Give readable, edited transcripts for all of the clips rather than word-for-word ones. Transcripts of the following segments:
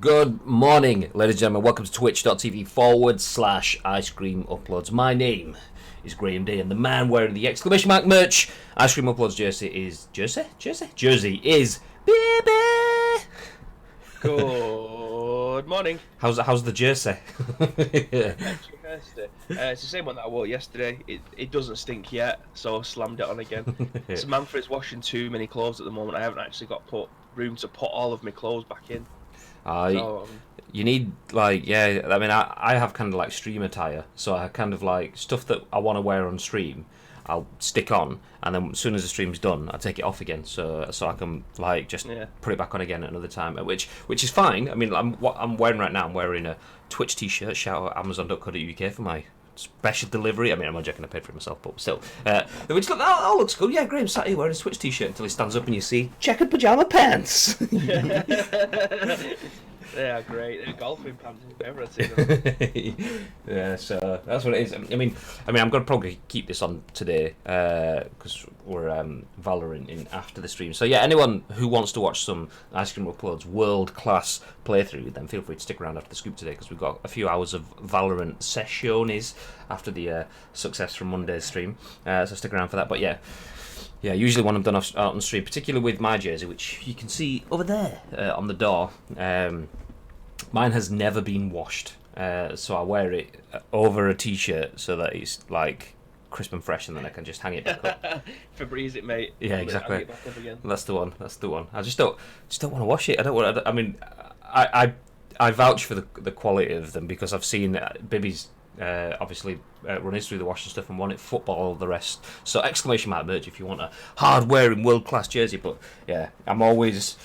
Good morning, ladies and gentlemen. Welcome to twitch.tv/Ice Cream Uploads. My name is Graham Day, and the man wearing the exclamation mark merch Ice Cream Uploads jersey is Jersey is Baby. Good morning. How's the jersey? It's the same one that I wore yesterday. It doesn't stink yet, so I slammed it on again. Samantha is washing too many clothes at the moment. I haven't actually got room to put all of my clothes back in. So You need I have kind of like stream attire, so I kind of like stuff that I want to wear on stream I'll stick on, and then as soon as the stream's done I take it off again, so I can like just put it back on again at another time, which is fine. I mean, what I'm wearing right now, I'm wearing a Twitch t-shirt. Shout out Amazon.co.uk for my special delivery. I mean, I'm not joking, I paid for it myself, but still. Which looks good. Yeah, Graham sat here wearing a Twitch t-shirt until he stands up and you see checkered pajama pants. They are great. They're golfing pants if I've ever seen them. Yeah, so that's what it is. I mean, I'm gonna probably keep this on today because we're Valorant in after the stream. So yeah, anyone who wants to watch some Ice Cream Uploads world-class playthrough, then feel free to stick around after the scoop today, because we've got a few hours of Valorant sessions after the success from Monday's stream. So stick around for that. But yeah, usually when I'm done out on stream, particularly with my jersey, which you can see over there on the door, mine has never been washed, so I wear it over a t-shirt so that it's like crisp and fresh, and then I can just hang it back up. Febreze it, mate. Yeah, exactly. Hang it back up again. That's the one. I just don't want to wash it. I mean, I vouch for the quality of them, because I've seen Bibby's obviously run through the wash and stuff and won it football, all the rest. So exclamation mark merch if you want a hard wearing world class jersey. But yeah, I'm always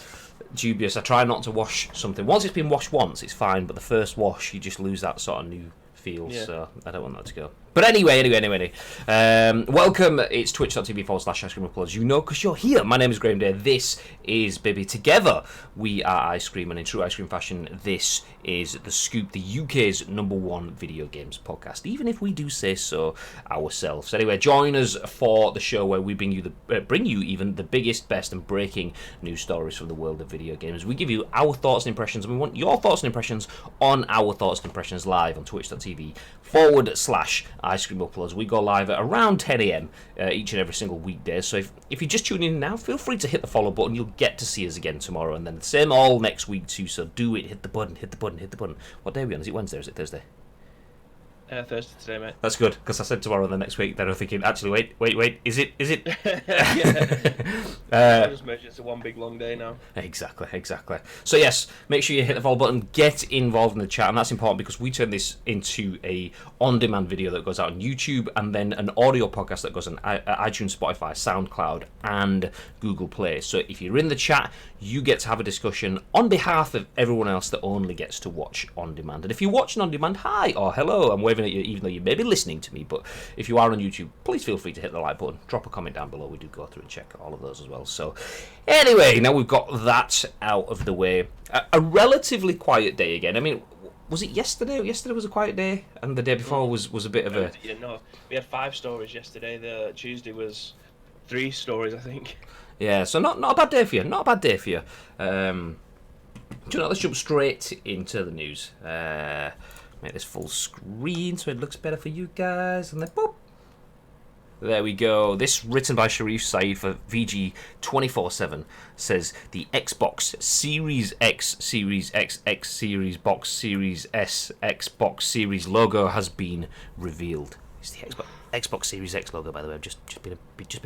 dubious. I try not to wash something. Once it's been washed once, it's fine, but the first wash you just lose that sort of new feel. Yeah. So I don't want that to go. But anyway, welcome. It's twitch.tv/Ice Cream Uploads. You know, because you're here. My name is Graham Day. This is Bibby. Together, we are Ice Cream, and in true Ice Cream fashion, this is The Scoop, the UK's #1 video games podcast, even if we do say so ourselves. Anyway, join us for the show where we bring you even the biggest, best, and breaking news stories from the world of video games. We give you our thoughts and impressions, and we want your thoughts and impressions on our thoughts and impressions live on twitch.tv/Ice Cream Uploads. We go live at around 10 a.m. Each and every single weekday. So if you're just tuning in now, feel free to hit the follow button. You'll get to see us again tomorrow, and then the same all next week too. So do it. Hit the button. What day are we on? Is it Wednesday or is it Thursday? Thursday today, mate. That's good, because I said tomorrow and the next week. Then I'm thinking, actually, wait, is it? I just merged into one big long day now. Exactly. So yes, make sure you hit the follow button, get involved in the chat, and that's important because we turn this into a on-demand video that goes out on YouTube, and then an audio podcast that goes on iTunes, Spotify, SoundCloud, and Google Play. So if you're in the chat, you get to have a discussion on behalf of everyone else that only gets to watch on demand. And if you're watching on demand, hi or hello, I'm waving at you, even though you may be listening to me. But if you are on YouTube, please feel free to hit the like button, drop a comment down below. We do go through and check all of those as well. So anyway, now we've got that out of the way. A relatively quiet day again. I mean, was it yesterday? Yesterday was a quiet day, and the day before was a bit of a... Yeah, no, we had 5 stories yesterday. The Tuesday was 3 stories, I think. Yeah, so not a bad day for you. Do you know, let's jump straight into the news. Make this full screen so it looks better for you guys, and then boop. There we go. This, written by Sherif, Saed for VG247, says the Xbox Series X, Series XX, Series Box, Series S, Xbox Series logo has been revealed. It's the Xbox Series X logo, by the way. I've just been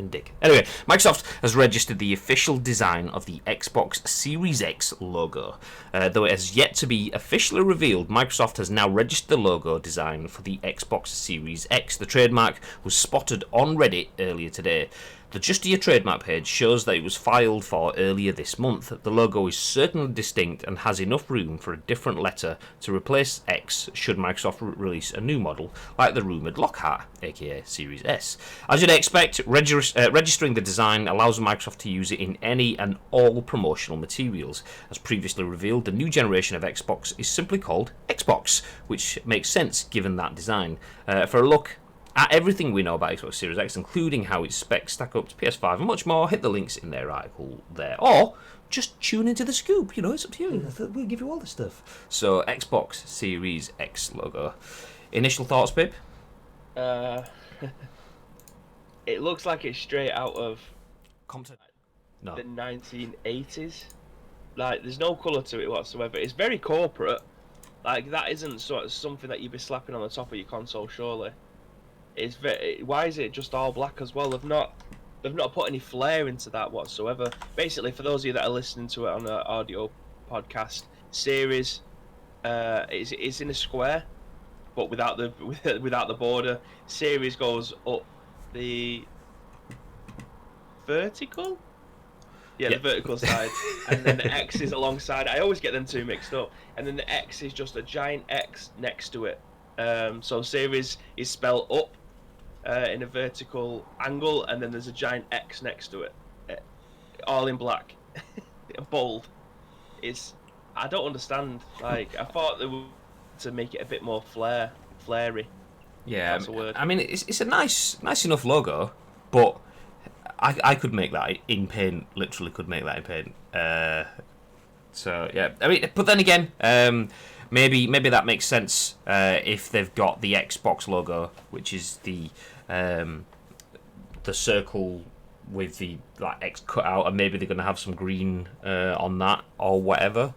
a dick. Anyway, Microsoft has registered the official design of the Xbox Series X logo. Though it has yet to be officially revealed, Microsoft has now registered the logo design for the Xbox Series X. The trademark was spotted on Reddit earlier today. The Just Your Trademark page shows that it was filed for earlier this month. The logo is certainly distinct and has enough room for a different letter to replace X should Microsoft release a new model, like the rumoured Lockhart, aka Series S. As you'd expect, registering the design allows Microsoft to use it in any and all promotional materials. As previously revealed, the new generation of Xbox is simply called Xbox, which makes sense given that design. For a look at everything we know about Xbox Series X, including how its specs stack up to PS5 and much more, hit the links in their article there. Or just tune into the scoop. You know, it's up to you. We'll give you all the stuff. So, Xbox Series X logo. Initial thoughts, babe? It looks like it's straight out of No. the 1980s. Like, there's no colour to it whatsoever. It's very corporate. Like, that isn't sort of something that you'd be slapping on the top of your console, surely. It's very. Why is it just all black as well? They've not put any flair into that whatsoever. Basically, for those of you that are listening to it on the audio podcast, Series, it's in a square, but without the border. Series goes up the vertical. Yeah, the vertical side, and then the X is alongside. I always get them two mixed up, and then the X is just a giant X next to it. So Series is spelled up in a vertical angle, and then there's a giant X next to it, all in black, bold. I don't understand. Like, I thought they were to make it a bit more flary. Yeah, that's a word. I mean, it's a nice enough logo, but I could make that in paint. Literally, could make that in paint. So yeah, I mean, but then again, maybe that makes sense if they've got the Xbox logo, which is the circle with the like X cut out, and maybe they're going to have some green on that or whatever.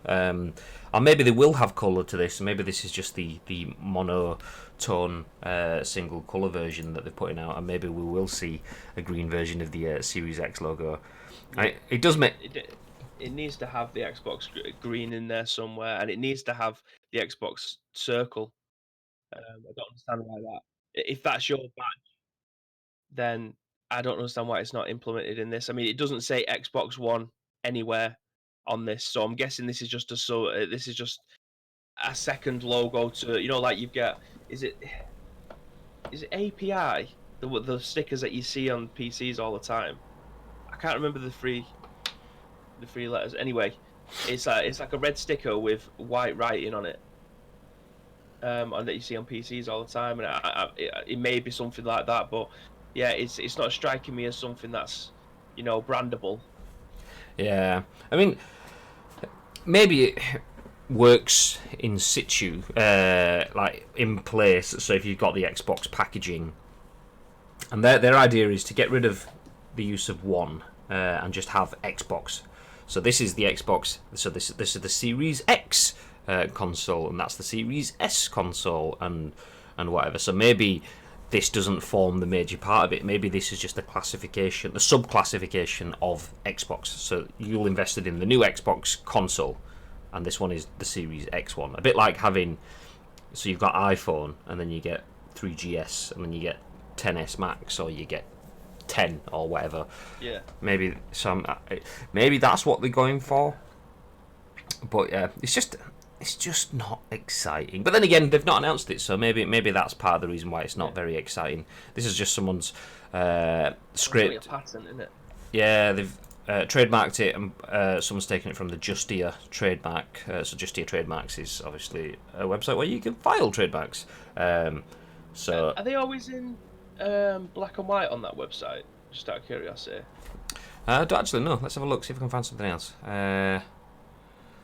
Or maybe they will have colour to this. Maybe this is just the monotone single colour version that they're putting out, and maybe we will see a green version of the Series X logo. It does make. It needs to have the Xbox green in there somewhere, and it needs to have the Xbox circle. I don't understand why that. If that's your badge, then I don't understand why it's not implemented in this. I mean, it doesn't say Xbox One anywhere on this, so I'm guessing this is just this is just a second logo to, you know, like you've got. Is it API, the stickers that you see on PCs all the time? I can't remember the three letters. Anyway, it's like a red sticker with white writing on it, and that you see on PCs all the time, and it may be something like that, but yeah, it's not striking me as something that's, you know, brandable. Yeah, I mean, maybe it works in situ, like in place. So if you've got the Xbox packaging, and their idea is to get rid of the use of one and just have Xbox. So this is the Xbox. So this is the Series X console, and that's the Series S console, and whatever. So maybe this doesn't form the major part of it. Maybe this is just a classification, the sub-classification of Xbox. So you'll invested in the new Xbox console, and this one is the Series X one. A bit like having, so you've got iPhone, and then you get 3GS, and then you get 10s Max, or you get 10 or whatever. Yeah. Maybe that's what they're going for. But yeah, it's just not exciting. But then again, they've not announced it, so maybe that's part of the reason why it's not very exciting. This is just someone's script. It's a patent, isn't it? Yeah, they've trademarked it, and someone's taken it from the Justia trademark. So Justia Trademarks is obviously a website where you can file trademarks. So are they always in black and white on that website? Just out of curiosity. I don't actually know. Let's have a look, see if we can find something else.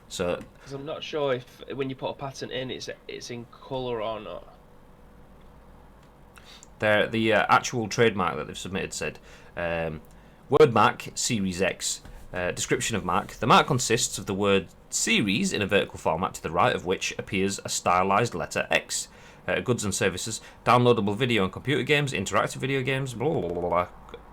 So, because I'm not sure if when you put a patent in, it's in colour or not. The actual trademark that they've submitted said, word mark Series X, description of mark. The mark consists of the word series in a vertical format to the right of which appears a stylized letter X. Goods and services, downloadable video and computer games, interactive video games, blah, blah, blah, blah.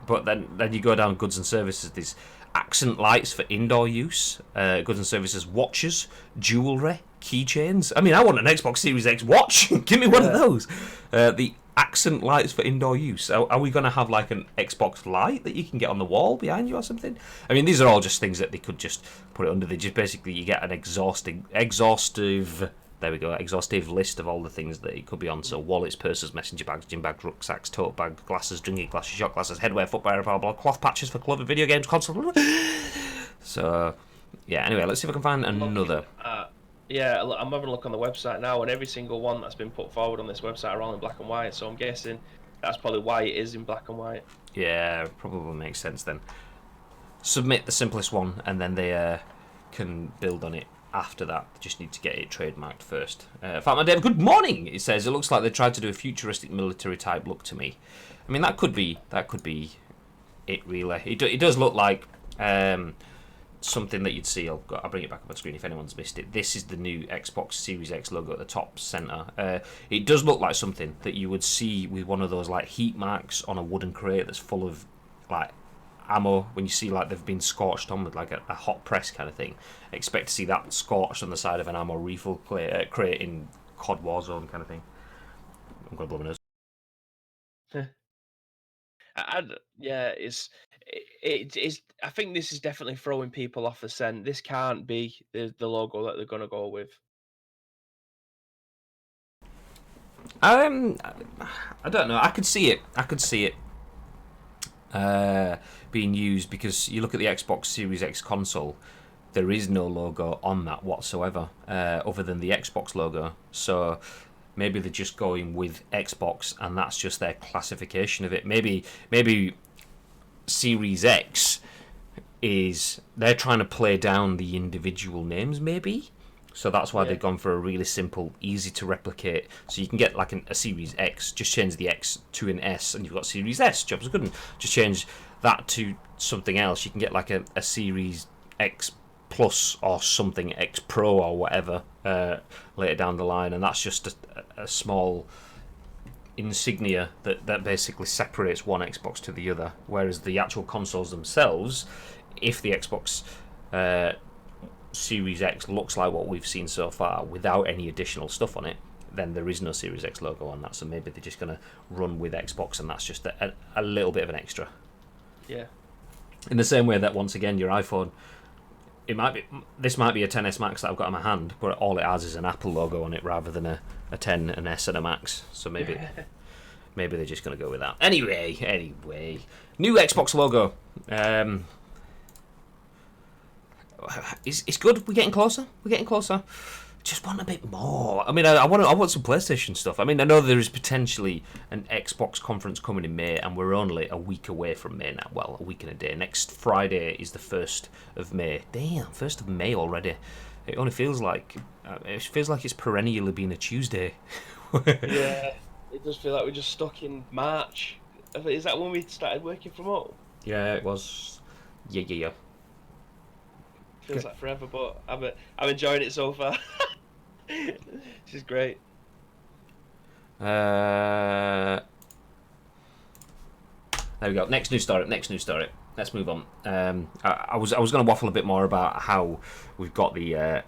But then you go down goods and services, there's accent lights for indoor use, goods and services, watches, jewellery, keychains. I mean, I want an Xbox Series X watch. Give me one of those. The accent lights for indoor use. Are we going to have like an Xbox light that you can get on the wall behind you or something? I mean, these are all just things that they could just put it under. They just basically, you get an exhaustive list of all the things that it could be on. So wallets, purses, messenger bags, gym bags, rucksacks, tote bag, glasses, drinking glasses, shot glasses, headwear, footwear, blah, blah, cloth patches for clothing, video games, console. So yeah, anyway, let's see if I can find another. Yeah, I'm having a look on the website now, and every single one that's been put forward on this website are all in black and white, so I'm guessing that's probably why it is in black and white. Yeah, probably makes sense then. submit the simplest one, and then they can build on it after that. They just need to get it trademarked first. Fatman Dave, good morning. It says it looks like they tried to do a futuristic military type look to me. I mean, that could be it really. It does look like something that you'd see. I'll bring it back up on screen if anyone's missed it. This is the new Xbox Series X logo at the top center. It does look like something that you would see with one of those like heat marks on a wooden crate that's full of like ammo. When you see like they've been scorched on with like a hot press kind of thing, expect to see that scorched on the side of an ammo refill crate in COD Warzone kind of thing. I'm gonna blow my nose. Yeah, it's. I think this is definitely throwing people off the scent. This can't be the logo that they're gonna go with. I don't know. I could see it. Being used, because you look at the Xbox Series X console, there is no logo on that whatsoever, other than the Xbox logo. So maybe they're just going with Xbox, and that's just their classification of it. Maybe Series X they're trying to play down the individual names, maybe. So that's why they've gone for a really simple, easy to replicate. So you can get like a Series X, just change the X to an S, and you've got Series S. Jobs are good. And just change that to something else. You can get like a Series X Plus or something, X Pro or whatever, later down the line. And that's just a small insignia that basically separates one Xbox to the other. Whereas the actual consoles themselves, if the Xbox Series X looks like what we've seen so far without any additional stuff on it, then there is no Series X logo on that. So maybe they're just going to run with Xbox, and that's just a little bit of an extra. Yeah. In the same way that, once again, your iPhone, this might be a XS Max that I've got in my hand, but all it has is an Apple logo on it rather than a 10, an S, and a Max. So maybe they're just going to go with that. Anyway, new Xbox logo. It's good. We're getting closer. Just want a bit more. I mean, I want some PlayStation stuff. I mean, I know there is potentially an Xbox conference coming in May, and we're only a week away from May now. Well, a week and a day. Next Friday is the 1st of May. Damn, 1st of May already. It only feels like it's perennially been a Tuesday. Yeah, it does feel like we're just stuck in March. Is that when we started working from home? Yeah, it was. Yeah. Feels like forever, but I'm enjoying it so far. This is great. There we go. Next news story. Let's move on. I was going to waffle a bit more about how we've got the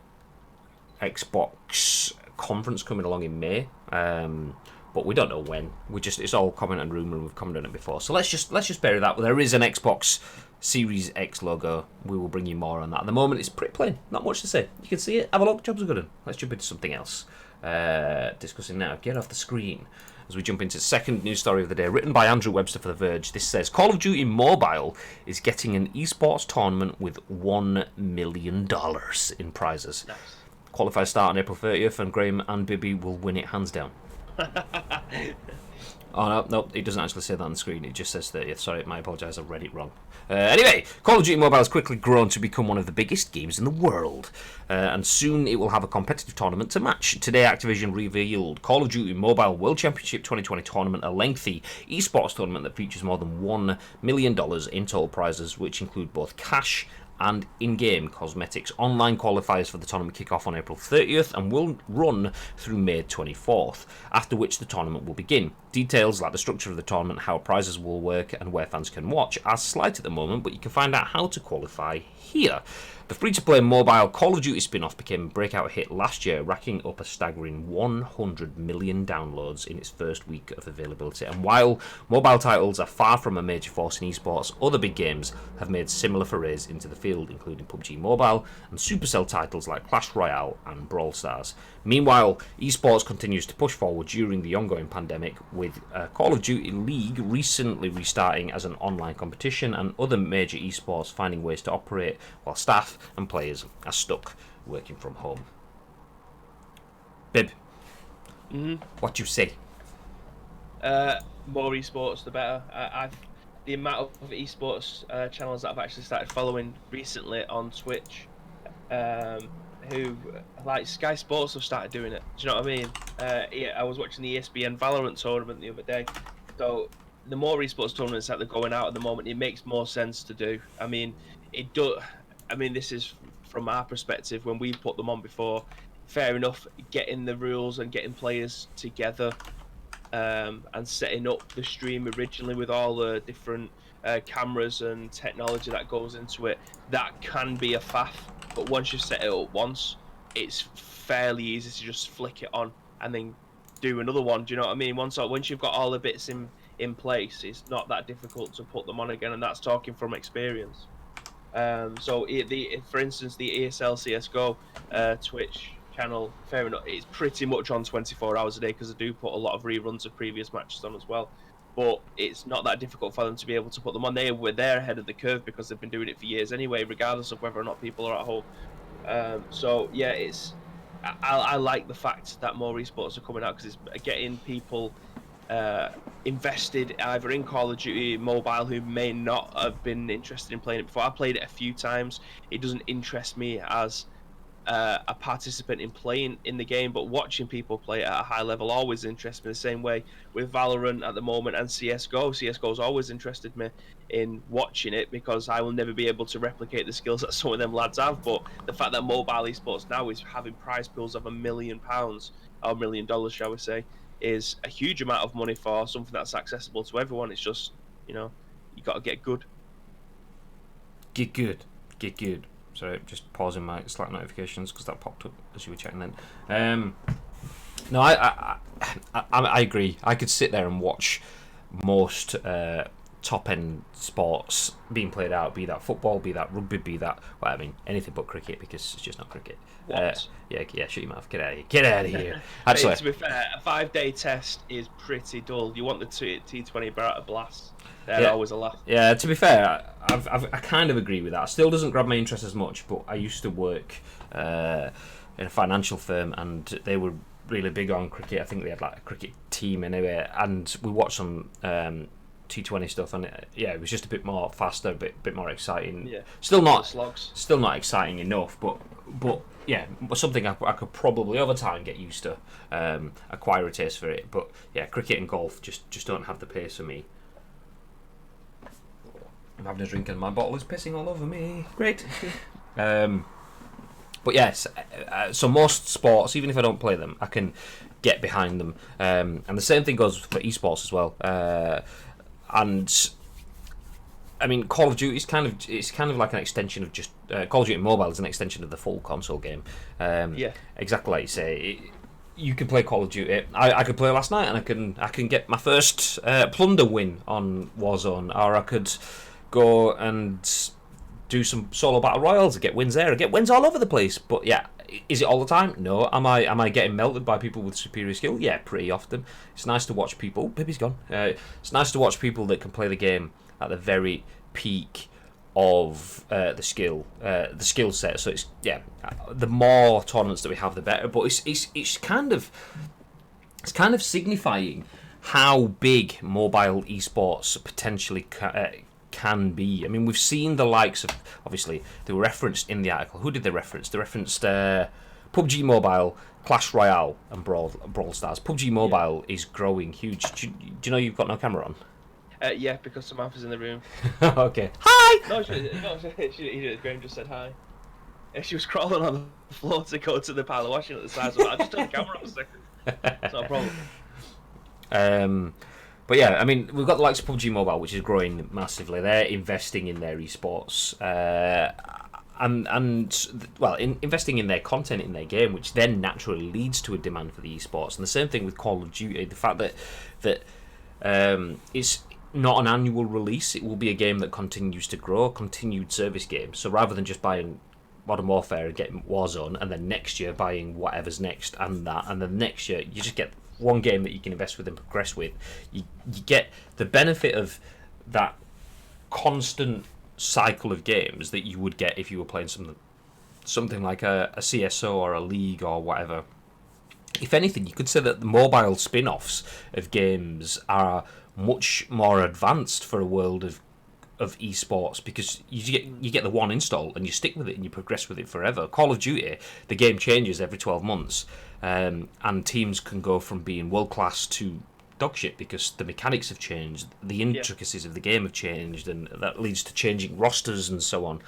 Xbox conference coming along in May, but we don't know when. It's all comment and rumor, and we've commented on it before. So let's just bury that. There is an Xbox Series X logo. We will bring you more on that. At the moment, it's pretty plain. Not much to say. You can see it. Have a look. Jobs are good. Let's jump into something else. Discussing now. Get off the screen. As we jump into the second news story of the day, written by Andrew Webster for The Verge. This says, Call of Duty Mobile is getting an eSports tournament with $1 million in prizes. Nice. Qualifiers start on April 30th, and Graham and Bibby will win it hands down. Oh, no, it doesn't actually say that on the screen. It just says 30th. Sorry, I apologise, I read it wrong. Anyway, Call of Duty Mobile has quickly grown to become one of the biggest games in the world, and soon it will have a competitive tournament to match. Today, Activision revealed Call of Duty Mobile World Championship 2020 tournament, a lengthy esports tournament that features more than $1 million in total prizes, which include both cash and in-game cosmetics. Online qualifiers for the tournament kick off on April 30th and will run through May 24th, after which the tournament will begin. Details like the structure of the tournament, how prizes will work, and where fans can watch are slight at the moment, but you can find out how to qualify here. The free-to-play mobile Call of Duty spin-off became a breakout hit last year, racking up a staggering 100 million downloads in its first week of availability. And while mobile titles are far from a major force in esports, other big games have made similar forays into the field, including PUBG Mobile and Supercell titles like Clash Royale and Brawl Stars. Meanwhile, esports continues to push forward during the ongoing pandemic, with Call of Duty League recently restarting as an online competition, and other major esports finding ways to operate while staff and players are stuck working from home. Bib, what do you say? More esports, the better. The the amount of esports channels that I've actually started following recently on Twitch, who like Sky Sports have started doing it. Do you know what I mean? Yeah, I was watching the ESPN Valorant tournament the other day. So the more esports tournaments that they're going out at the moment, it makes more sense to do. I mean, it do. I mean, this is from our perspective when we put them on before. Fair enough, getting the rules and getting players together, and setting up the stream originally with all the different cameras and technology that goes into it. That can be a faff, but once you've set it up once, it's fairly easy to just flick it on and then do another one. Do you know what I mean? Once you've got all the bits in place, it's not that difficult to put them on again, and that's talking from experience. So for instance, the ESL CSGO Twitch channel, fair enough, it's pretty much on 24 hours a day because I do put a lot of reruns of previous matches on as well. But it's not that difficult for them to be able to put them on. They're ahead of the curve because they've been doing it for years anyway, regardless of whether or not people are at home. So yeah, I like the fact that more esports are coming out because it's getting people invested either in Call of Duty Mobile who may not have been interested in playing it before. I played it a few times. It doesn't interest me as a participant in playing in the game, but watching people play at a high level always interests me the same way with Valorant at the moment and CSGO. CSGO's always interested me in watching it because I will never be able to replicate the skills that some of them lads have, but the fact that mobile esports now is having prize pools of £1 million, or $1 million, shall we say, is a huge amount of money for something that's accessible to everyone. It's just, you got to get good. Get good. Get good. Sorry, just pausing my Slack notifications because that popped up as you were chatting then. No, I agree. I could sit there and watch most top-end sports being played out, be that football, be that rugby, be that... Well, I mean, anything but cricket because it's just not cricket. What? Yeah, shut your mouth. Get out of here. Get out of here. Actually, to be fair, a 5-day test is pretty dull. You want the T20 Barata Blast. They're always a laugh. Yeah, to be fair, I kind of agree with that. Still doesn't grab my interest as much, but I used to work in a financial firm and they were really big on cricket. I think they had like a cricket team anyway, and we watched some T20 stuff, and it was just a bit more faster, a bit more exciting. Yeah. Still not exciting enough, but yeah, something I could probably over time get used to, acquire a taste for it. But yeah, cricket and golf just don't have the pace for me. I'm having a drink and my bottle is pissing all over me. Great. But yes, so most sports, even if I don't play them, I can get behind them. And the same thing goes for esports as well. And I mean, Call of Duty is kind of like an extension of just Call of Duty Mobile is an extension of the full console game. Yeah, exactly like you say. You can play Call of Duty. I could play last night, and I can get my first plunder win on Warzone, or I could go and do some solo battle royals and get wins there. I get wins all over the place. But yeah, is it all the time? No. Am I getting melted by people with superior skill? Yeah, pretty often. It's nice to watch people. Pippi's gone. It's nice to watch people that can play the game at the very peak of the skill set. So it's the more tournaments that we have, the better. But it's kind of signifying how big mobile esports potentially can be. I mean, we've seen the likes of, obviously, they were referenced in the article. Who did they reference? They referenced PUBG Mobile, Clash Royale, and Brawl Stars. PUBG Mobile is growing huge. Do you know you've got no camera on? Yeah, because Samantha's in the room. Okay. Hi! Graham just said hi. She was crawling on the floor to go to the pile of washing at the side, so I just turned the camera on a second. It's not a problem. But yeah, I mean, we've got the likes of PUBG Mobile, which is growing massively. They're investing in their esports, investing in their content in their game, which then naturally leads to a demand for the esports. And the same thing with Call of Duty. The fact that it's not an annual release, it will be a game that continues to grow, continued service game. So rather than just buying Modern Warfare and getting Warzone, and then next year buying whatever's next and that, and then next year you just get one game that you can invest with and progress with. You get the benefit of that constant cycle of games that you would get if you were playing something like a CSO or a League or whatever. If anything, you could say that the mobile spin-offs of games are much more advanced for a world of esports, because you get the one install and you stick with it and you progress with it forever. Call of Duty, the game changes every 12 months, and teams can go from being world class to dog shit because the mechanics have changed, the intricacies of the game have changed, and that leads to changing rosters and so on.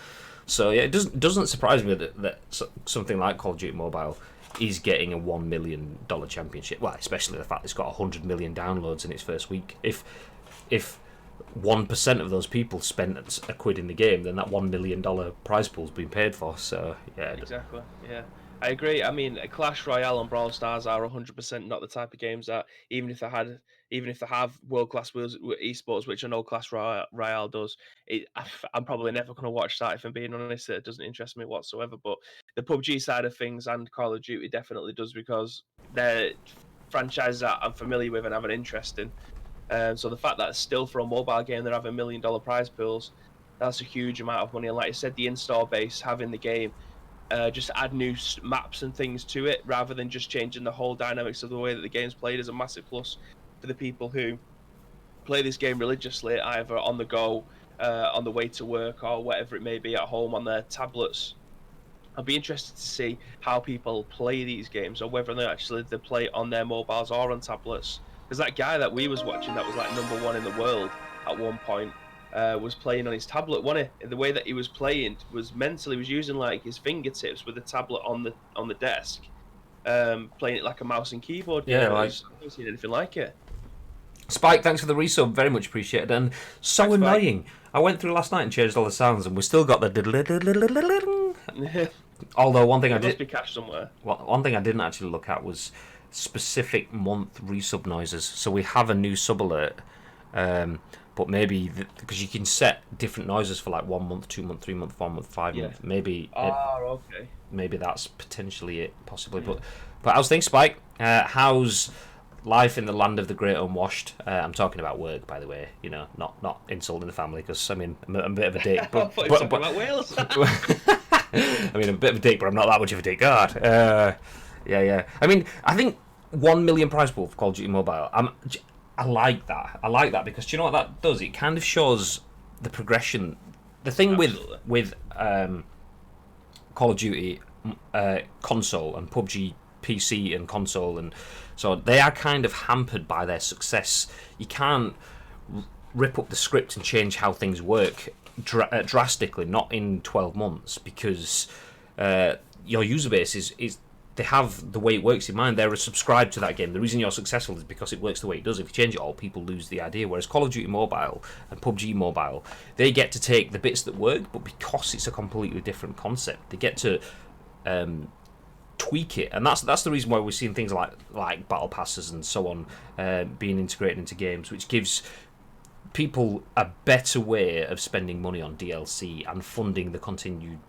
So yeah, it doesn't surprise me that something like Call of Duty Mobile is getting a $1 million championship. Well, especially the fact it's got 100 million downloads in its first week. If 1% of those people spent £1 in the game, then that $1 million prize pool's been paid for. So yeah, exactly. Yeah, I agree. I mean, Clash Royale and Brawl Stars are 100% not the type of games that even if they have world class esports, which I know Clash Royale does, I'm probably never going to watch that. If I'm being honest, it doesn't interest me whatsoever. But the PUBG side of things and Call of Duty definitely does, because they're franchises that I'm familiar with and have an interest in. So the fact that still for a mobile game they're having $1 million prize pools, that's a huge amount of money. And like I said, the install base having the game just add new maps and things to it rather than just changing the whole dynamics of the way that the game's played is a massive plus for the people who play this game religiously, either on the go, on the way to work, or whatever it may be, at home on their tablets. I'll be interested to see how people play these games, or whether they play on their mobiles or on tablets. Because that guy that we was watching, that was like #1 in the world at one point, was playing on his tablet. The way that he was playing was mentally, was using like his fingertips with the tablet on the desk, playing it like a mouse and keyboard game. Yeah, I've never seen anything like it. Spike, thanks for the resub, very much appreciated. And so thanks, annoying. Spike. I went through last night and changed all the sounds, and we still got the. Although one thing must be cached somewhere. One thing I didn't actually look at was specific month resub noises. So we have a new sub alert, but maybe because you can set different noises for like 1 month, 2 month, 3 month, 4 month, 5 month. Maybe. Okay. Maybe that's potentially it, possibly. But I was thinking, Spike, how's life in the land of the great unwashed? I'm talking about work, by the way. You know, not insulting the family, because I mean I'm a bit of a dick. But, I thought you were talking about Wales. I mean, I'm a bit of a dick, but I'm not that much of a dick. God. Yeah. I mean, I think 1 million prize pool for Call of Duty Mobile. I like that. I like that because do you know what that does? It kind of shows the progression. The thing with Call of Duty console and PUBG PC and console, and so they are kind of hampered by their success. You can't rip up the script and change how things work drastically, not in 12 months, because your user base is they have the way it works in mind. They're subscribed to that game. The reason you're successful is because it works the way it does. If you change it all, people lose the idea. Whereas Call of Duty Mobile and PUBG Mobile, they get to take the bits that work, but because it's a completely different concept, they get to tweak it. And that's the reason why we're seeing things like battle passes and so on being integrated into games, which gives people a better way of spending money on DLC and funding the continued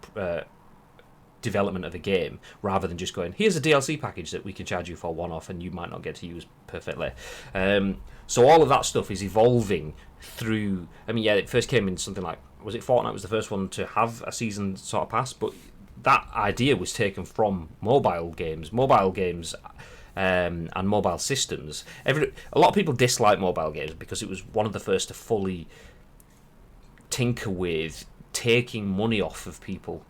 development of a game, rather than just going, here's a DLC package that we can charge you for one-off and you might not get to use perfectly. So all of that stuff is evolving through. I mean, yeah, it first came in something like, was it Fortnite was the first one to have a season sort of pass, but that idea was taken from mobile games and mobile systems. A lot of people dislike mobile games because it was one of the first to fully tinker with taking money off of people,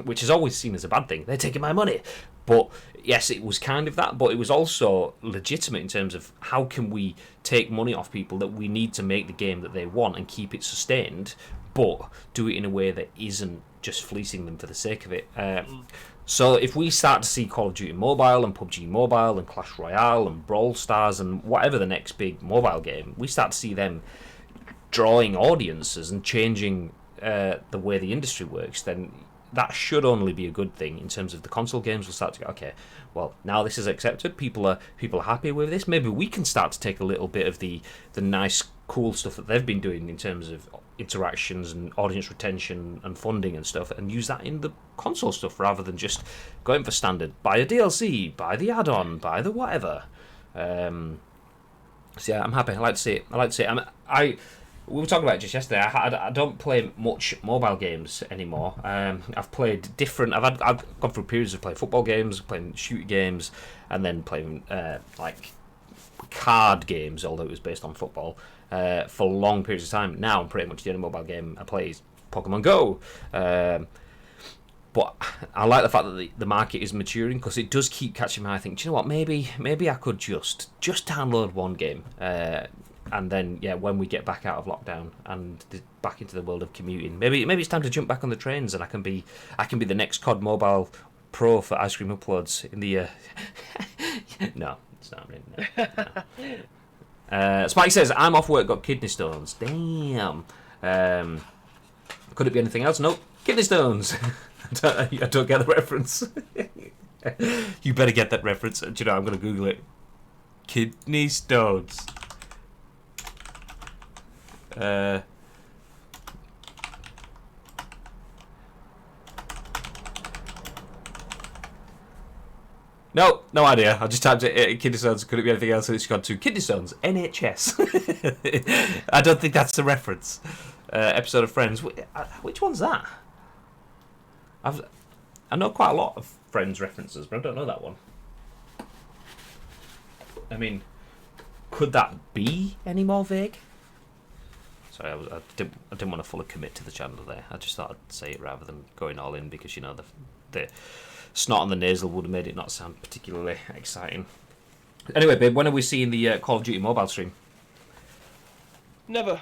which is always seen as a bad thing. They're taking my money. But yes, it was kind of that, but it was also legitimate in terms of how can we take money off people that we need to make the game that they want and keep it sustained, but do it in a way that isn't just fleecing them for the sake of it. So if we start to see Call of Duty Mobile and PUBG Mobile and Clash Royale and Brawl Stars and whatever the next big mobile game, we start to see them drawing audiences and changing the way the industry works, then that should only be a good thing in terms of the console games. Will start to go, okay, well, now this is accepted, people are happy with this, maybe we can start to take a little bit of the nice cool stuff that they've been doing in terms of interactions and audience retention and funding and stuff, and use that in the console stuff rather than just going for standard, buy a DLC, buy the add-on, buy the whatever. So yeah, I'm happy. I like to see it. We were talking about it just yesterday. I don't play much mobile games anymore. I've played different. I've gone through periods of playing football games, playing shooter games, and then playing like card games, although it was based on football, for long periods of time. Now, pretty much the only mobile game I play is Pokemon Go. But I like the fact that the market is maturing, because it does keep catching my eye. I think, do you know what? Maybe I could just download one game, and then when we get back out of lockdown and back into the world of commuting, maybe it's time to jump back on the trains, and I can be the next COD Mobile Pro for ice cream uploads in the. No, it's not really. No. Spike says, "I'm off work, got kidney stones." Damn. Could it be anything else? Nope. Kidney stones. I don't get the reference. You better get that reference. Do you know, I'm going to Google it. Kidney stones. No idea. I just typed it. Kidney stones. Could it be anything else? And it's gone to kidney stones. NHS. I don't think that's the reference. Episode of Friends. Which one's that? I know quite a lot of Friends references, but I don't know that one. I mean, could that be any more vague? Sorry, I didn't want to fully commit to the channel there. I just thought I'd say it rather than going all in, because you know the snot on the nasal would have made it not sound particularly exciting. Anyway, babe, when are we seeing the Call of Duty Mobile stream? Never,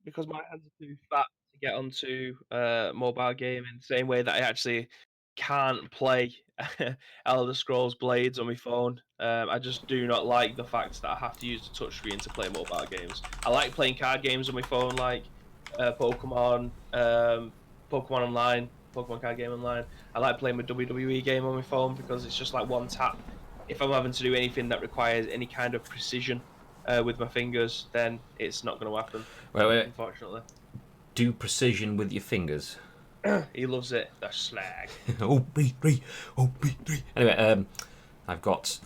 because my hands are too fat to get onto mobile game in the same way that I actually can't play Elder Scrolls Blades on my phone. I just do not like the fact that I have to use the touchscreen to play mobile games. I like playing card games on my phone, like Pokemon Online, Pokemon card game online. I like playing my WWE game on my phone because it's just like one tap. If I'm having to do anything that requires any kind of precision with my fingers, then it's not going to happen. Wait. Unfortunately. Do precision with your fingers. He loves it. That's slag. OB3. Anyway, I've got.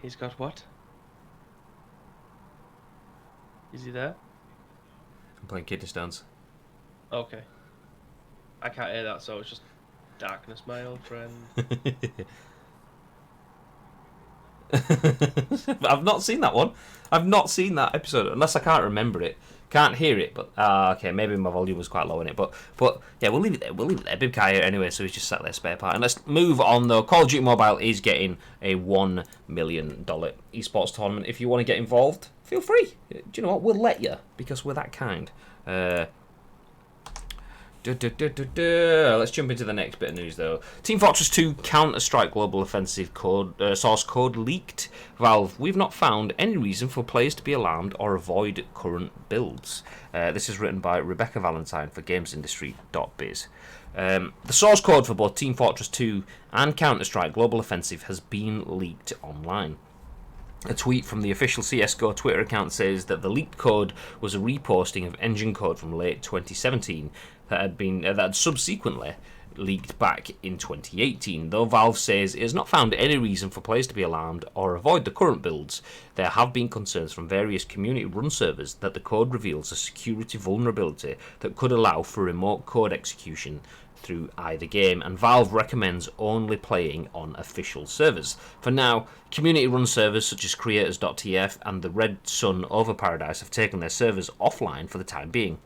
He's got what? Is he there? I'm playing Kidney Stones. Okay. I can't hear that, so it's just darkness, my old friend. I've not seen that one. I've not seen that episode, unless I can't remember it. Can't hear it, but okay, maybe my volume was quite low in it. But yeah, we'll leave it there. Bib Kai here anyway, so he's just sat there spare part. And let's move on though. Call of Duty Mobile is getting a $1 million eSports tournament. If you want to get involved, feel free. Do you know what? We'll let you, because we're that kind. Let's jump into the next bit of news though. Team Fortress 2 Counter-Strike Global Offensive source code leaked. Valve, we've not found any reason for players to be alarmed or avoid current builds. This is written by Rebekah Valentine for GamesIndustry.biz. The source code for both Team Fortress 2 and Counter-Strike Global Offensive has been leaked online. A tweet from the official CSGO Twitter account says that the leaked code was a reposting of engine code from late 2017 that had subsequently leaked back in 2018. Though Valve says it has not found any reason for players to be alarmed or avoid the current builds, there have been concerns from various community-run servers that the code reveals a security vulnerability that could allow for remote code execution through either game, and Valve recommends only playing on official servers. For now, community-run servers such as Creators.tf and the Red Sun Over Paradise have taken their servers offline for the time being.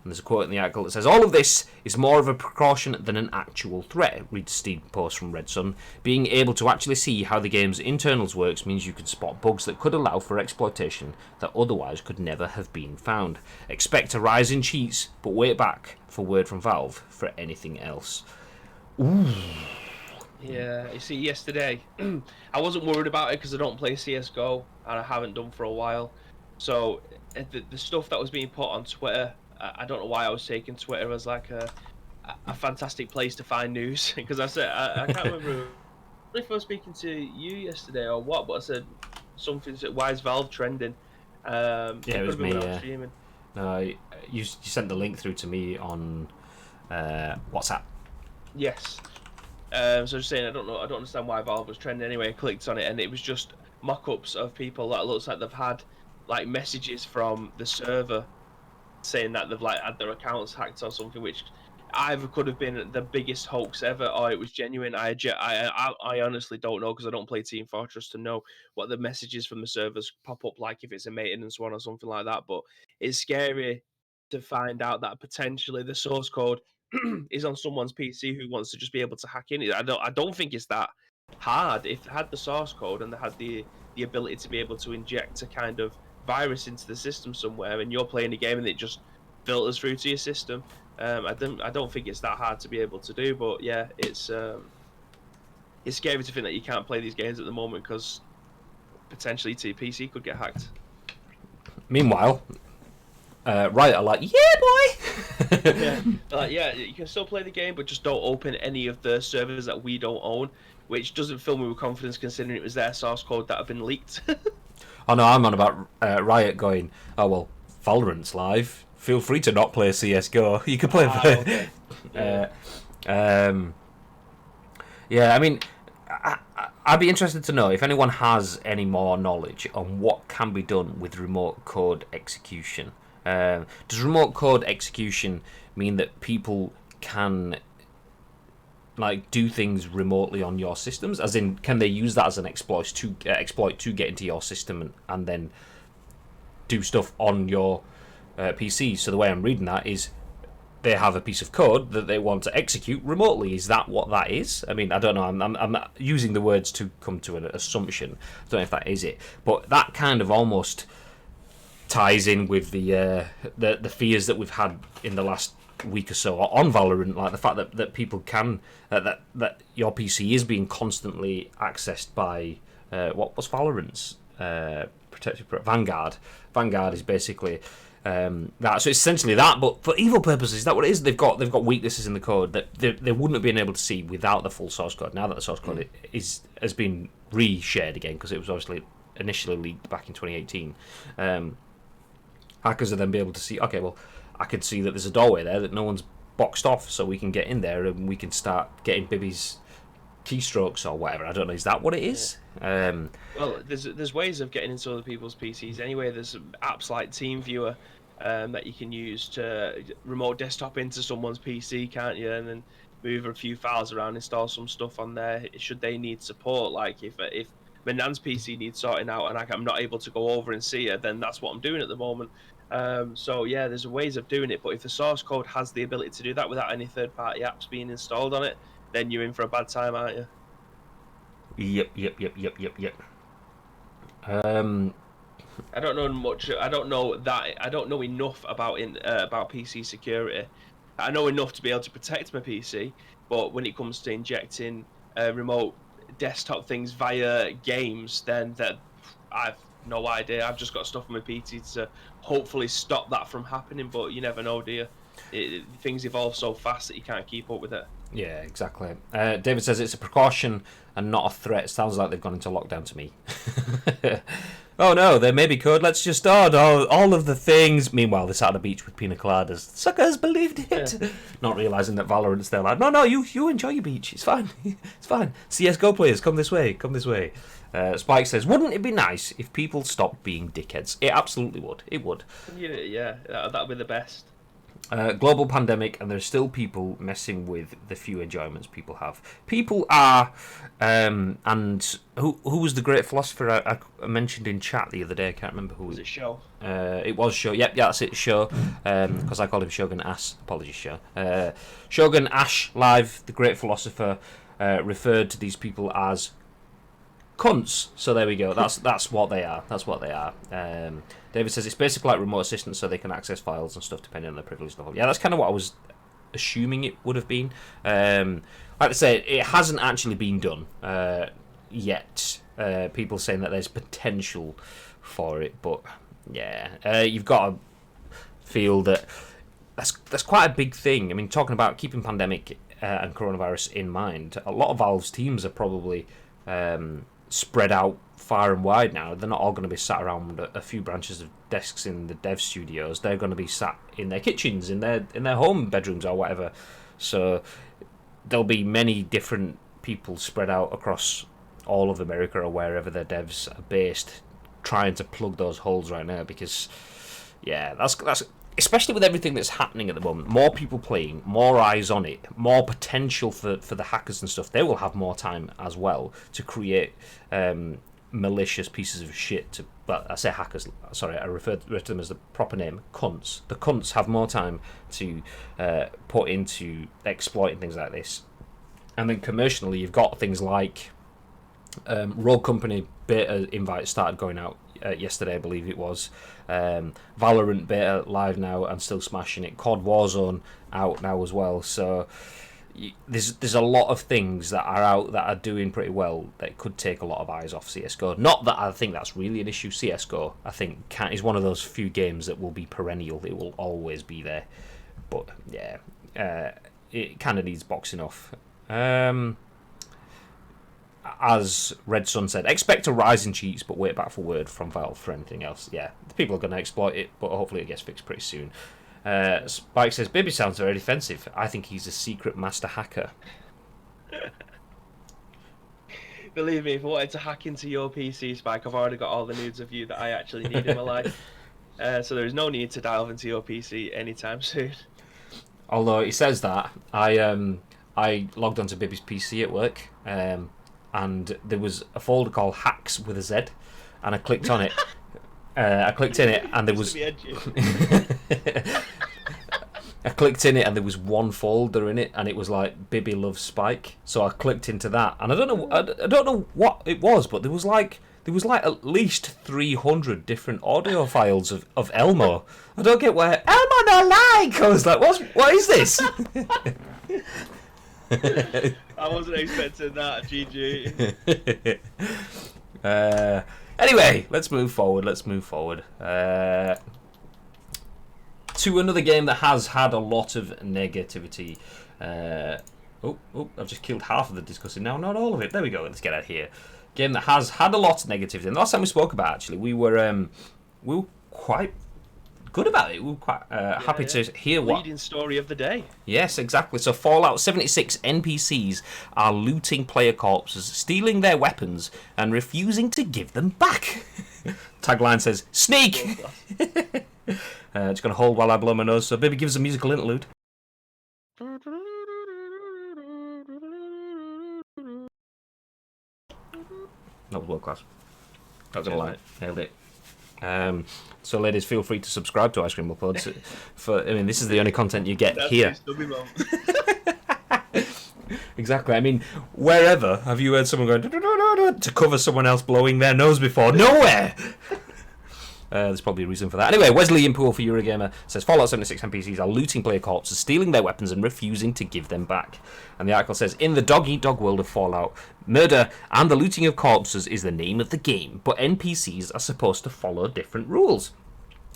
And there's a quote in the article that says, "All of this is more of a precaution than an actual threat," reads Steve Post from Red Sun. "Being able to actually see how the game's internals works means you can spot bugs that could allow for exploitation that otherwise could never have been found. Expect a rise in cheats, but wait back for word from Valve for anything else." Ooh. Yeah, you see, yesterday, I wasn't worried about it because I don't play CSGO, and I haven't done for a while. So, the stuff that was being put on Twitter, I don't know why I was taking Twitter as like a fantastic place to find news, because I said, I can't remember if I was speaking to you yesterday or what, but I said something, why is Valve trending? Yeah, it was me, yeah. No, you sent the link through to me on WhatsApp. Yes. So just saying, I don't understand why Valve was trending anyway. I clicked on it and it was just mock-ups of people that looks like they've had like messages from the server saying that they've like had their accounts hacked or something, which either could have been the biggest hoax ever, or it was genuine. I honestly don't know because I don't play Team Fortress to know what the messages from the servers pop up like if it's a maintenance one or something like that. But it's scary to find out that potentially the source code is on someone's PC who wants to just be able to hack in it. I don't think it's that hard. If they had the source code and they had the ability to be able to inject a kind of virus into the system somewhere, and you're playing a game and it just filters through to your system. I don't think it's that hard to be able to do, but yeah, it's scary to think that you can't play these games at the moment because potentially your PC could get hacked. Meanwhile, Riot are like, yeah, boy. Yeah, you can still play the game, but just don't open any of the servers that we don't own, which doesn't fill me with confidence considering it was their source code that had been leaked. Oh no, I'm on about Riot going, oh well, Valorant's live. Feel free to not play CSGO. You can play. Okay. Yeah, I mean, I'd be interested to know if anyone has any more knowledge on what can be done with remote code execution. Does remote code execution mean that people can like do things remotely on your systems? As in, can they use that as an exploit to get into your system and then do stuff on your PC? So the way I'm reading that is they have a piece of code that they want to execute remotely. Is that what that is? I mean, I don't know. I'm using the words to come to an assumption. I don't know if that is it, but that kind of almost ties in with the fears that we've had in the last week or so on Valorant, like the fact that people can that your PC is being constantly accessed by what's Valorant's protected Vanguard. Vanguard is basically that. So it's essentially that, but for evil purposes. Is that what it is? They've got weaknesses in the code that they wouldn't have been able to see without the full source code. Now that the source code has been re-shared again because it was obviously initially leaked back in 2018. Hackers will then be able to see, okay, well, I can see that there's a doorway there that no one's boxed off, so we can get in there and we can start getting Bibby's keystrokes or whatever. I don't know, is that what it is? Yeah. Well, there's ways of getting into other people's PCs anyway. There's apps like TeamViewer that you can use to remote desktop into someone's PC, can't you? And then move a few files around, install some stuff on there. Should they need support, like if my nan's PC needs sorting out and I'm not able to go over and see her, then that's what I'm doing at the moment. So yeah, there's ways of doing it, but if the source code has the ability to do that without any third-party apps being installed on it, then you're in for a bad time, aren't you? Yep. I don't know much. I don't know enough about PC security. I know enough to be able to protect my PC, but when it comes to injecting remote desktop things via games, then I've no idea. I've just got stuff on my PC to hopefully stop that from happening, but you never know, do you? Things evolve so fast that you can't keep up with it. Yeah, exactly. David says it's a precaution and not a threat. Sounds like they've gone into lockdown to me. Oh no, there may be code. Let's just start all of the things. Meanwhile, they're sat on a beach with pina coladas. Suckers believed it. Yeah. Not realising that Valorant's there like, no, you enjoy your beach. It's fine. It's fine. CSGO players, come this way. Spike says, wouldn't it be nice if people stopped being dickheads? It absolutely would. It would. Yeah, that'd be the best. Global pandemic, and there's still people messing with the few enjoyments people have. People are, and who was the great philosopher I mentioned in chat the other day? I can't remember who. Was it Show? It was Show. Yep, that's it, Show. Because I called him Shogun Ass. Apologies, Show. Shogun Ash Live, the great philosopher, referred to these people as cunts. So there we go. That's what they are. David says it's basically like remote assistants, so they can access files and stuff depending on their privilege level. Yeah, that's kind of what I was assuming it would have been. Like I say, it hasn't actually been done yet. People saying that there's potential for it, but yeah, you've got to feel that that's quite a big thing. I mean, talking about keeping pandemic and coronavirus in mind, a lot of Valve's teams are probably spread out far and wide now. They're not all going to be sat around a few branches of desks in the dev studios. They're going to be sat in their kitchens, in their home bedrooms or whatever. So there'll be many different people spread out across all of America or wherever their devs are based, trying to plug those holes right now. Because yeah, that's especially with everything that's happening at the moment, more people playing, more eyes on it, more potential for the hackers and stuff. They will have more time as well to create malicious pieces of shit. But I say hackers, sorry, I refer to them as the proper name, cunts. The cunts have more time to put into exploiting things like this. And then commercially, you've got things like Rogue Company beta invites started going out yesterday, I believe it was. Valorant beta live now and still smashing it. COD Warzone out now as well. So there's a lot of things that are out that are doing pretty well that could take a lot of eyes off CSGO. Not that I think that's really an issue. CSGO, I think, is one of those few games that will be perennial. It will always be there. But yeah, it kind of needs boxing off. As Red Sun said, expect a rise in cheats, but wait back for word from Valve for anything else. Yeah, the people are going to exploit it, but hopefully it gets fixed pretty soon. Spike says, Bibby sounds very defensive. I think he's a secret master hacker. Believe me, if I wanted to hack into your PC, Spike, I've already got all the nudes of you that I actually need in my life. So there's no need to delve into your PC anytime soon. Although he says that, I logged onto Bibby's PC at work, and there was a folder called Hacks with a Z, and I clicked on it. I clicked in it, and there was. I clicked in it, and there was one folder in it, and it was like Bibby loves Spike. So I clicked into that, and I don't know what it was, but there was like at least 300 different audio files of Elmo. I don't get where Elmo no like. I was like, what is this? I wasn't expecting that. GG. Anyway, let's move forward. To another game that has had a lot of negativity. I've just killed half of the discussing now, not all of it. There we go. Let's get out of here. Game that has had a lot of negativity. And the last time we spoke about, actually, we were quite good about it. We were quite happy to hear what leading story of the day. Yes, exactly. So Fallout 76 NPCs are looting player corpses, stealing their weapons, and refusing to give them back. Tagline says, "Sneak." Just gonna hold while I blow my nose. So Baby gives a musical interlude. That was world class. Not gonna lie, nailed it. So, ladies, feel free to subscribe to Ice Cream Uploads. This is the only content you get here. Exactly. I mean, wherever have you heard someone going to cover someone else blowing their nose before? Nowhere. There's probably a reason for that. Anyway, Wesley Yin-Poole for Eurogamer says Fallout 76 NPCs are looting player corpses, stealing their weapons, and refusing to give them back. And the article says, in the dog-eat-dog world of Fallout, murder and the looting of corpses is the name of the game, but NPCs are supposed to follow different rules.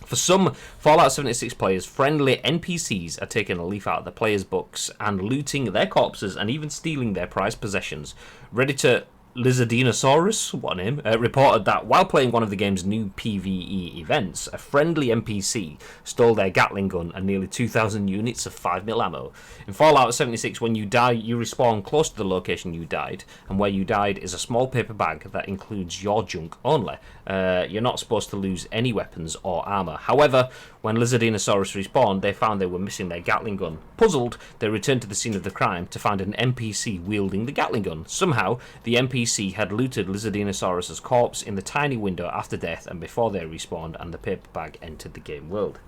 For some Fallout 76 players, friendly NPCs are taking a leaf out of the players' books and looting their corpses and even stealing their prized possessions. Redditor Lizardinosaurus, what a name, reported that while playing one of the game's new PvE events, a friendly NPC stole their Gatling gun and nearly 2,000 units of 5mm ammo. In Fallout 76, when you die, you respawn close to the location you died, and where you died is a small paper bag that includes your junk only. You're not supposed to lose any weapons or armor. However, when Lizardinosaurus respawned, they found they were missing their Gatling gun. Puzzled, they returned to the scene of the crime to find an NPC wielding the Gatling gun. Somehow, the NPC had looted Lizardinosaurus' corpse in the tiny window after death and before they respawned and the paper bag entered the game world.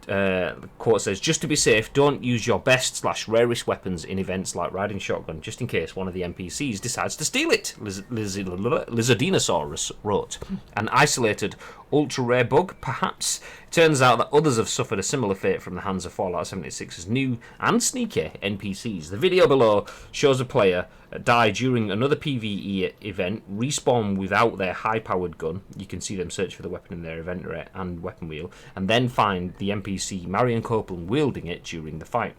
The quote says, just to be safe, don't use your best/rarest weapons in events like riding shotgun, just in case one of the NPCs decides to steal it, Lizardinosaurus wrote. An isolated, ultra-rare bug, perhaps? It turns out that others have suffered a similar fate from the hands of Fallout 76's new and sneaky NPCs. The video below shows a player die during another PvE event, respawn without their high-powered gun. You can see them search for the weapon in their inventory and weapon wheel, and then find the NPC Marion Copeland wielding it during the fight.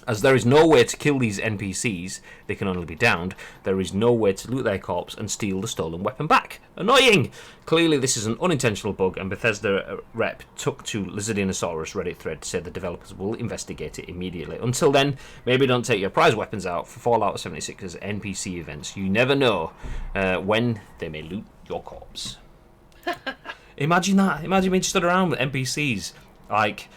As there is no way to kill these NPCs, they can only be downed, there is no way to loot their corpse and steal the stolen weapon back. Annoying! Clearly this is an unintentional bug, and Bethesda rep took to Lizardinosaurus Reddit thread to say the developers will investigate it immediately. Until then, maybe don't take your prize weapons out for Fallout 76's NPC events. You never know when they may loot your corpse. Imagine that. Imagine being stood around with NPCs Like,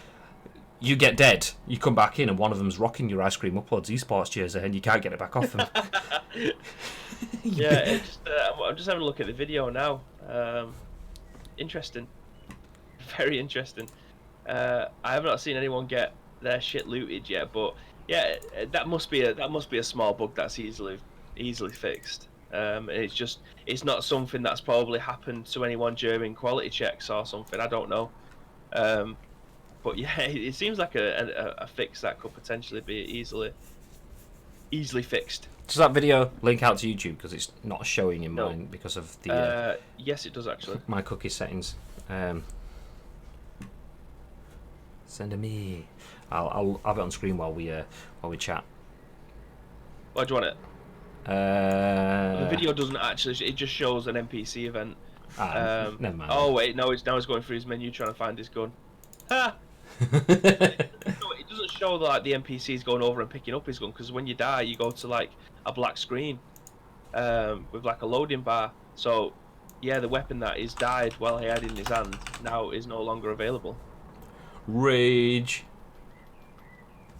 you get dead, you come back in, and one of them's rocking your Ice Cream Uploads eSports jersey, and you can't get it back off them. Yeah, it's I'm just having a look at the video now. Interesting, very interesting. I have not seen anyone get their shit looted yet, but yeah, that must be a small bug that's easily fixed. It's not something that's probably happened to anyone during quality checks or something. I don't know. But yeah, it seems like a fix that could potentially be easily fixed. Does that video link out to YouTube? Because it's not showing in mine because of the. Yes, it does actually. My cookie settings. Send to me. I'll have it on screen while we chat. Why do you want it? The video doesn't actually. It just shows an NPC event. Never mind. Oh wait, no, it's going through his menu trying to find his gun. Ha! It doesn't show like the NPCs going over and picking up his gun, because when you die, you go to like a black screen with like a loading bar. So yeah, the weapon that is died while he had it in his hand now is no longer available. Rage.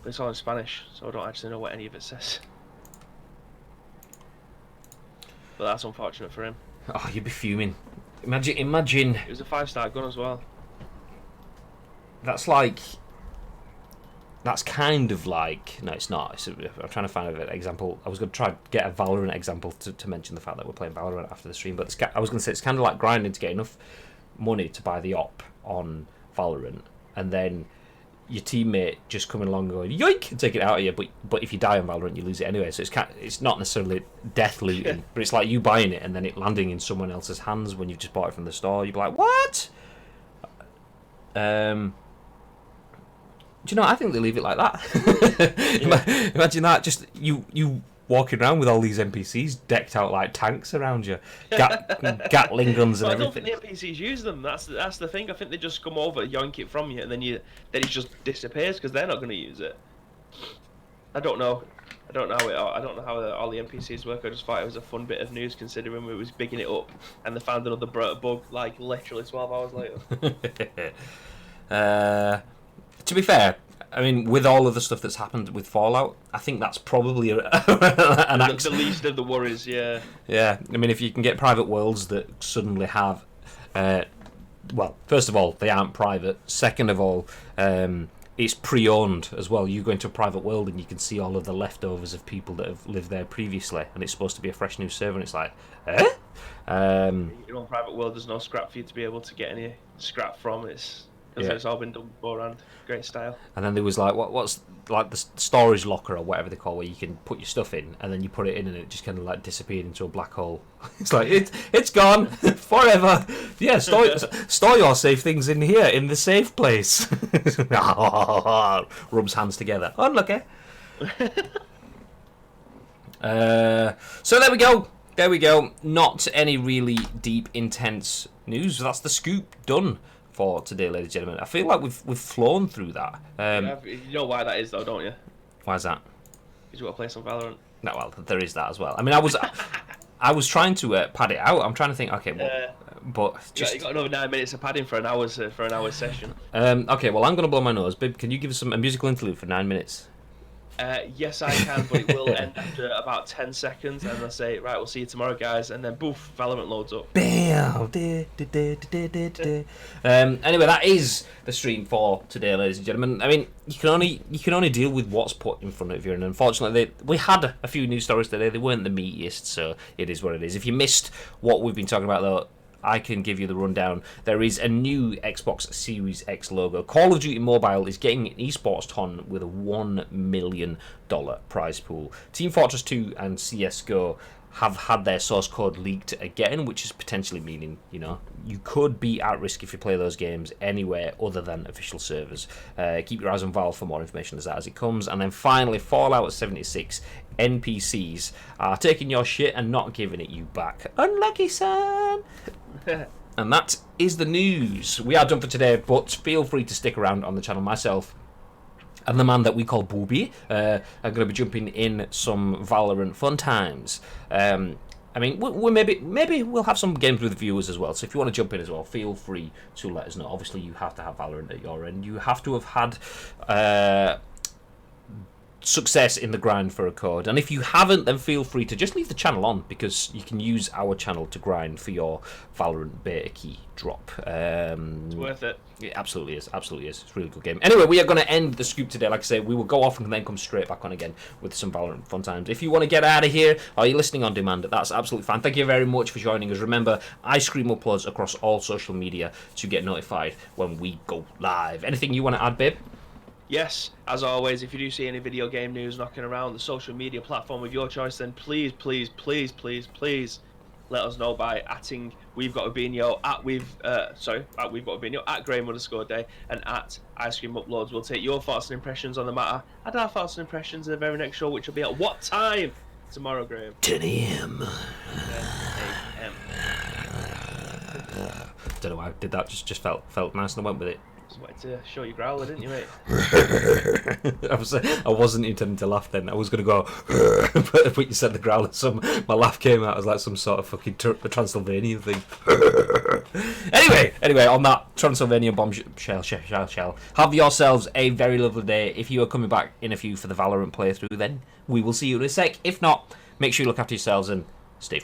But it's all in Spanish, so I don't actually know what any of it says. But that's unfortunate for him. Oh, you'd be fuming. Imagine. It was a 5-star gun as well. That's like. That's kind of like. No, it's not. I'm trying to find an example. I was going to try to get a Valorant example to mention the fact that we're playing Valorant after the stream. But I was going to say it's kind of like grinding to get enough money to buy the op on Valorant, and then your teammate just coming along going yoink and take it out of you. But if you die on Valorant, you lose it anyway. So it's not necessarily death looting, but it's like you buying it and then it landing in someone else's hands when you've just bought it from the store. You'd be like, what? Do you know? I think they leave it like that. Imagine that. Just you walking around with all these NPCs decked out like tanks around you, Gatling guns and everything. I don't think the NPCs use them. That's the thing. I think they just come over, yoink it from you, and then it just disappears because they're not going to use it. I don't know. I don't know how all the NPCs work. I just thought it was a fun bit of news considering we was bigging it up, and they found another bug like literally 12 hours later. To be fair, I mean, with all of the stuff that's happened with Fallout, I think that's probably the least of the worries, yeah. Yeah, I mean, if you can get private worlds that suddenly have... well, first of all, they aren't private. Second of all, it's pre-owned as well. You go into a private world and you can see all of the leftovers of people that have lived there previously, and it's supposed to be a fresh new server, and it's like, eh? Your own private world, there's no scrap for you to be able to get any scrap from. It's all been done beforehand. Great style. And then there was like what's like the storage locker or whatever they call, where you can put your stuff in, and then you put it in, and it just kind of like disappeared into a black hole. It's like it's gone forever. Yeah, store your safe things in here in the safe place. Rubs hands together. Unlucky. So there we go. There we go. Not any really deep, intense news. That's the scoop done for today, ladies and gentlemen. I feel like we've flown through that. You know why that is, though, don't you? Why is that? Because you want to play some Valorant. No, well, there is that as well. I mean, I was trying to pad it out. I'm trying to think. Okay, well, but just you got another 9 minutes of padding for an hour's session. Okay, well, I'm going to blow my nose. Bib, can you give us a musical interlude for 9 minutes? Yes, I can, but it will end after about 10 seconds, and I'll say, right, we'll see you tomorrow, guys, and then boof, Valorant loads up. Bam! Anyway, that is the stream for today, ladies and gentlemen. I mean, you can only deal with what's put in front of you, and unfortunately, we had a few news stories today. They weren't the meatiest, so it is what it is. If you missed what we've been talking about, though, I can give you the rundown. There is a new Xbox Series X logo. Call of Duty Mobile is getting an eSports ton with a $1 million prize pool. Team Fortress 2 and CSGO have had their source code leaked again, which is potentially meaning, you could be at risk if you play those games anywhere other than official servers. Keep your eyes on Valve for more information as it comes. And then finally, Fallout 76 NPCs are taking your shit and not giving it you back. Unlucky, son! And that is the news. We are done for today, but feel free to stick around on the channel. Myself and the man that we call Booby are going to be jumping in some Valorant fun times. I mean, maybe we'll have some games with viewers as well. So if you want to jump in as well, feel free to let us know. Obviously, you have to have Valorant at your end. You have to have had success in the grind for a code, and if you haven't, then feel free to just leave the channel on, because you can use our channel to grind for your Valorant beta key drop. It's worth it. It absolutely is. It's a really good game. Anyway, we are going to end the scoop today. Like I say, we will go off and then come straight back on again with some Valorant fun times. If you want to get out of here, or you're listening on demand, that's absolutely fine. Thank you very much for joining us. Remember, ice cream uploads across all social media to get notified when we go live. Anything you want to add, babe? Yes, as always, if you do see any video game news knocking around the social media platform of your choice, then please let us know by @We've Got Ubinho, at We've Got Ubinho, at Graham_day, and at Ice Cream Uploads. We'll take your thoughts and impressions on the matter, and our thoughts and impressions in the very next show, which will be at what time tomorrow, Graham? 10 a.m. 10 a.m. Don't know why I did that. Just felt nice and I went with it. Just wanted to show you growler, didn't you, mate? I wasn't intending to laugh then. I was going to go, but you said the growler, so my laugh came out as like some sort of fucking Transylvanian thing. Anyway, on that Transylvanian bombshell, have yourselves a very lovely day. If you are coming back in a few for the Valorant playthrough, then we will see you in a sec. If not, make sure you look after yourselves and stay